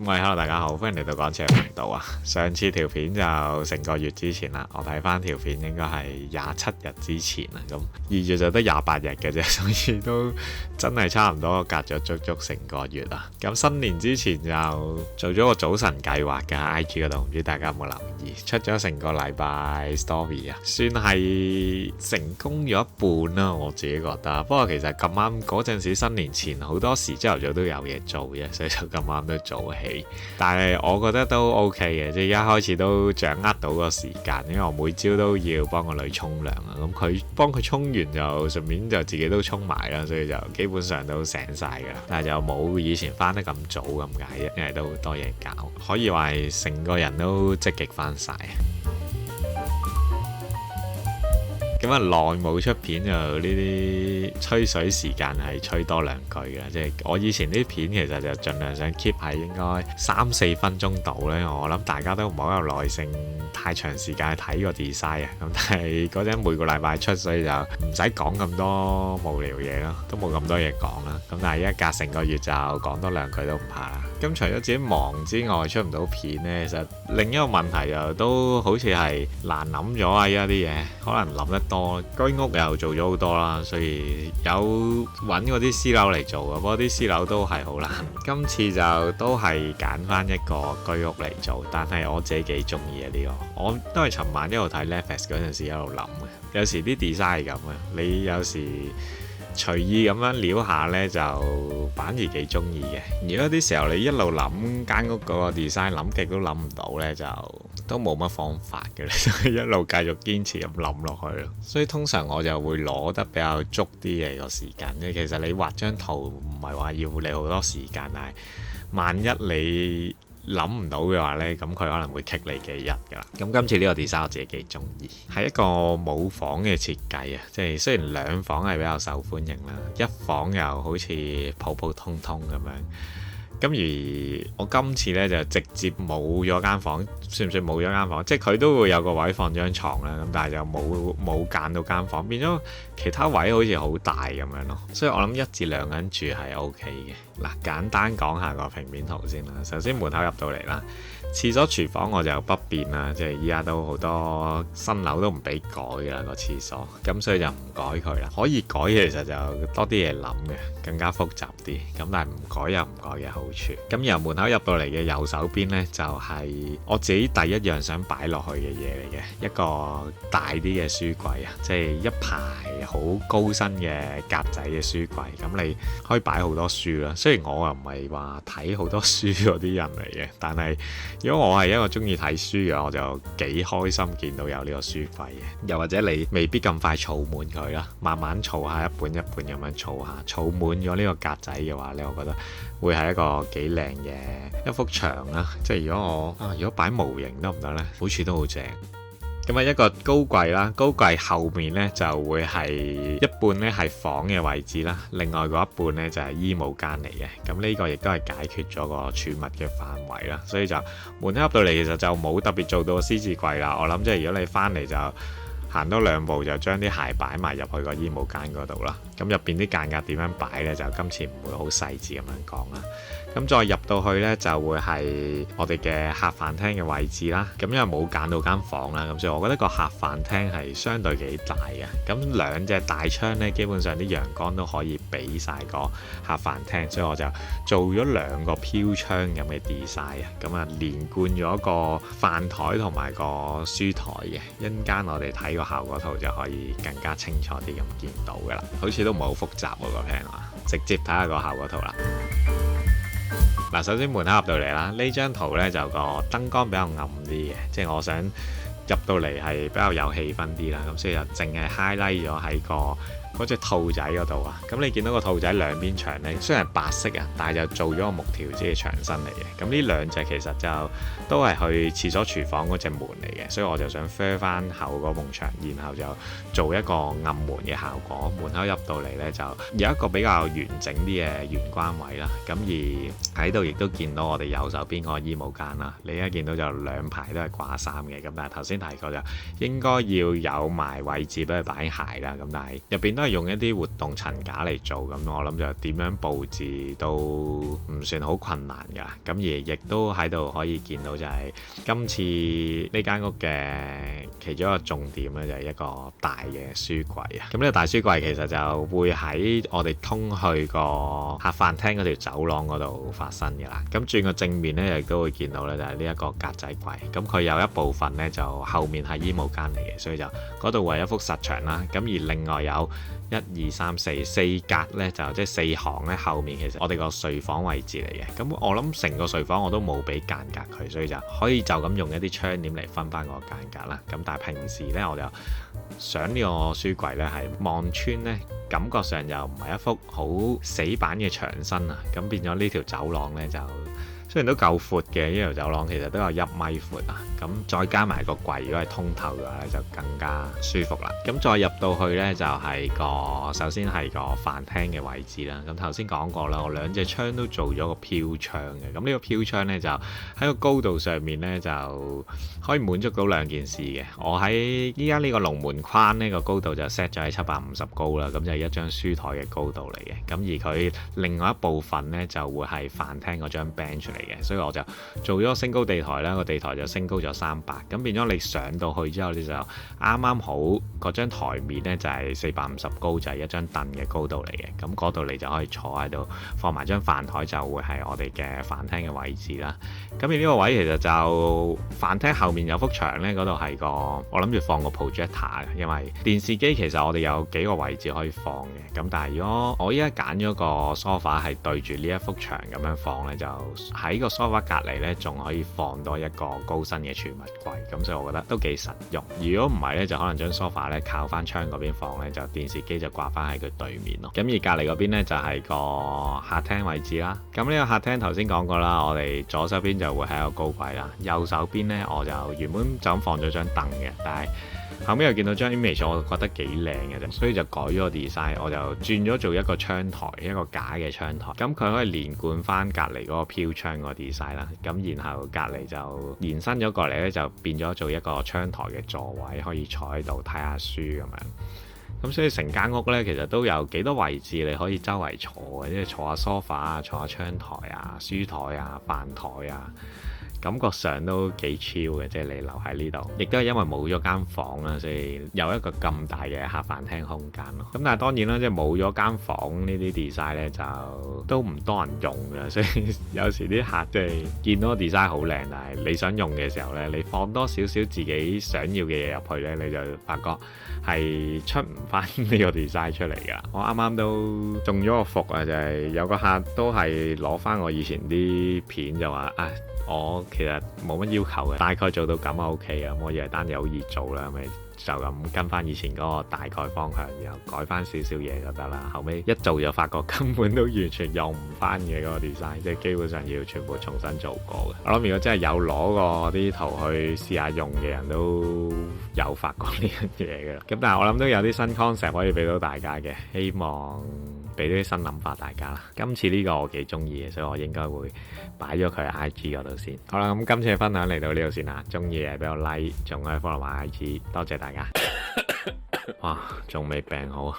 喂，hello，大家好，歡迎嚟到港車頻道啊！上次條片就成個月之前啦，我睇翻條片應該係27日之前啦，咁2月就得28日嘅啫，所以都真係差唔多隔咗足足成個月啦。咁新年之前就做咗個早晨計劃嘅 IG 嗰度，唔知大家有冇留意？出咗成個禮拜 story 啊，算係成功咗一半啦，我自己覺得。不過其實咁啱嗰陣時新年前好多時朝頭早都有嘢做嘅，所以就咁啱都做起。但係我覺得都 OK 嘅，即係一開始都掌握到個時間，因為我每朝都要幫個女沖涼啊，咁佢幫佢沖完就順便就自己都沖埋啦，所以就基本上都醒晒㗎啦。但係就冇以前返得咁早咁解啫，因為都好多嘢搞，可以話係成個人都積極返晒。咁啊，耐冇出片就呢啲吹水時間係吹多兩句嘅，即係我以前啲片其實就盡量想 keep 喺應該3-4分鐘度呢。我諗大家都唔好有耐性太長時間去睇個 design 啊。咁但係嗰陣每個禮拜出，所以就唔使講咁多無聊嘢咯，都冇咁多嘢講啦。咁但係一隔成個月就講多兩句都唔怕啦。咁除咗自己忙之外，出唔到片呢，其實另一個問題就都好似係難諗咗啊！依家啲嘢可能諗得多，居屋又做咗好多啦，所以有揾嗰啲私樓嚟做啊。不過啲私樓都係好難。今次就都係揀翻一個居屋嚟做，但係我自己幾中意啊呢個。我都係尋晚一路睇 Netflix 嗰陣時一路諗嘅。有時啲 design 係咁嘅，你有時隨意咁樣撩下呢，就反而幾中意嘅。而家啲時候你一路諗間屋嗰個 design，諗極都諗唔到呢，就都冇乜方法嘅，所以一路繼續堅持咁諗落去咯。所以通常我就會攞得比較足啲嘅個時間。即其實你畫張圖唔係話要你好多時間，但係萬一你諗唔到嘅話呢，咁佢可能會棘你幾日㗎啦。咁今次呢個 design 我自己幾中意，係一個冇房嘅設計啊，即係雖然兩房係比較受歡迎啦，一房又好似普普通通咁樣。咁而我今次呢，就直接冇咗間房，算唔算冇咗間房？即係佢都會有個位放張床啦，咁但係就冇間到間房，變咗其他位好似好大咁樣咯。所以我諗1至2個人住係 OK 嘅。嗱，簡單講下個平面圖先啦。首先門口入到嚟啦，廁所廚房我就不便啦，即係依家都好多新樓都唔俾改㗎啦個廁所，咁所以就唔改佢啦。可以改其實就多啲嘢諗嘅，更加複雜啲。咁但係唔改有唔改嘅好處。咁由門口入到嚟嘅右手邊呢，就係我自己第一樣想擺落去嘅嘢嚟嘅，一個大啲嘅書櫃啊，即係一排好高身嘅格仔嘅書櫃。咁你可以擺好多書啦。雖然我又唔係話睇好多書嗰啲人嚟嘅，但係如果我係一個中意睇書嘅，我就幾開心見到有呢個書櫃嘅。又或者你未必咁快儲滿佢啦，慢慢儲下一本一本咁樣儲下，儲滿咗呢個格仔嘅話呢，我覺得會係一個幾靚嘅一幅牆啦。即係如果擺模型得唔得呢？好似都好正。咁啊，一個高櫃啦，高櫃後面呢就會係一半呢係房嘅位置啦，另外嗰一半呢就係衣帽間嚟嘅。咁呢個亦都係解決咗個儲物嘅範圍啦，所以就門口入到嚟其實就冇特別做到獅子櫃啦。我諗即係如果你翻嚟就行多2步就將啲鞋擺埋入去個衣帽間嗰度啦。咁入邊啲間隔點樣擺呢？就今次唔會好細緻咁樣講啦。咁再入到去呢，就會係我哋嘅客飯廳嘅位置啦。咁因為冇揀到間房啦，咁所以我覺得個客飯廳係相對幾大嘅。咁兩隻大窗呢，基本上啲陽光都可以俾晒個客飯廳，所以我就做咗2個飄窗咁嘅 design 啊。咁啊，連貫咗個飯台同埋個書台嘅。一陣間我哋睇個效果圖就可以更加清楚啲咁見到㗎啦。好似都唔係好複雜喎個 plan 啊，直接睇下個效果圖啦。嗱，首先門口入到嚟啦，呢張圖呢就個燈光比較暗啲嘅，即係我想入到嚟係比較有氣氛啲啦，咁所以就淨係 highlight 咗喺嗰隻兔仔嗰度啊。咁你見到個兔仔兩邊牆呢，雖然係白色啊，但係就做咗個木條即係牆身嚟嘅。咁呢兩隻其實就都係去廁所廚房嗰隻門嚟嘅，所以我就想 fair 翻後嗰埲牆，然後就做一個暗門嘅效果。門口入到嚟呢，就有一個比較完整啲嘅玄關位啦。咁而喺度亦都見到我哋右手邊個衣帽間啦。你而家見到就2排都係掛衫嘅，咁但係頭先提過就應該要有埋位置俾佢擺鞋啦。咁但係入邊都係係用一啲活動層架嚟做，咁我諗就點樣佈置都唔算好困難㗎。咁而亦都喺度可以見到就係今次呢間屋嘅其中一個重點咧，就係一個大嘅書櫃啊。咁呢個大書櫃其實就會喺我哋通去個客飯廳嗰條走廊嗰度發生㗎啦。咁轉個正面咧，亦都會見到咧，就係呢一個格仔櫃。咁佢有一部分咧就後面係衣帽間嚟嘅，所以就嗰度為一幅實牆啦。咁而另外有1、2、3、4格咧，就即係4行咧，後面其實我哋個睡房位置嚟嘅。咁我諗成個睡房我都冇俾間隔佢，所以就可以就咁用一啲窗簾嚟分翻個間隔啦。咁但係平時咧，我就想呢個書櫃咧係望穿咧，感覺上又唔係一幅好死板嘅牆身啊。咁變咗呢條走廊咧就雖然都夠闊嘅，呢條走廊其實都有1米闊啊。咁再加埋個櫃，如果係通透嘅話咧，就更加舒服啦。咁再入到去呢，就係首先係個飯廳嘅位置啦。咁頭先講過啦，我2隻窗都做咗個飄窗嘅。咁呢個飄窗呢，就喺個高度上面呢，就可以滿足到2件事嘅。我喺依家呢個龍門框呢個高度就 set 咗喺750高啦，咁就係一張書台嘅高度嚟嘅。咁而佢另外一部分呢，就會係飯廳嗰張 bench 嚟嘅，所以我就做咗個升高地台啦。個地台就升高咗300，咁變咗你上到去之後，你就啱啱好嗰張台面呢，就係450高，就係一張凳嘅高度嚟嘅。咁嗰度你就可以坐喺度，放埋張飯台就會係我哋嘅飯廳嘅位置啦。咁而呢個位其實就飯廳後面有幅牆呢，嗰度係我諗住放個 projector 嘅，因為電視機其實我哋有幾個位置可以放嘅。咁但係如果我依家揀咗個 sofa 係對住呢一幅牆咁樣放呢，就喺個 sofa 隔離呢，仲可以放多一個高身嘅儲物櫃，咁所以我覺得都幾實用。如果唔係呢，就可能將 sofa 咧靠翻窗嗰邊放呢，就電視機就掛翻喺佢對面咯。咁而隔離嗰邊呢，就係個客廳位置啦。咁呢個客廳頭先講過啦，我哋左手邊就會係一個高櫃啦，右手邊呢，我就原本就咁放咗張凳嘅，但係後尾又見到張 image，我覺得幾靚嘅啫，所以就改咗個 design， 我就轉咗做一個窗台，一個假嘅窗台。咁佢可以連貫翻隔離嗰個飄窗個 design 啦。咁然後隔離就延伸咗過嚟呢，就變咗做一個窗台嘅座位，可以坐喺度睇下書咁樣。咁所以成間屋呢，其實都有幾多位置你可以周圍坐嘅，即係坐下 sofa 啊，坐下窗台啊，書台啊，飯台啊。感覺上都幾 chill 嘅，即係你留喺呢度，亦都係因為冇咗間房啦，所以有一個咁大嘅客飯廳空間咯。咁但係當然啦，即係冇咗間房呢啲 design 咧，就都唔多人用嘅，所以有時啲客即係見到個 design 好靚，但係你想用嘅時候咧，你放多少少自己想要嘅嘢入去咧，你就發覺係出唔翻呢個 design 出嚟㗎。我啱啱都中咗個伏啊，就係有個客都係攞翻我以前啲片就話啊。我其實冇乜要求嘅，大概做到咁啊 OK 啊，我以為單嘢好易做啦，咪就咁跟翻以前嗰個大概方向，然後改翻少少嘢就得啦。後尾一做就發覺根本都完全用唔翻嘅嗰個 design，即係基本上要全部重新做過嘅。我諗如果真係有攞過啲圖去試下用嘅人都有發覺呢樣嘢嘅啦。咁但係我諗都有啲新 concept 可以俾到大家嘅，希望俾啲新諗法大家啦。今次呢個我幾中意嘅，所以我應該會擺咗佢喺 IG 嗰度先。好啦，咁今次嘅分享嚟到呢度先啦。中意嘅俾我 like，仲可以 follow 埋 IG，多謝大家。哇，仲未病好啊！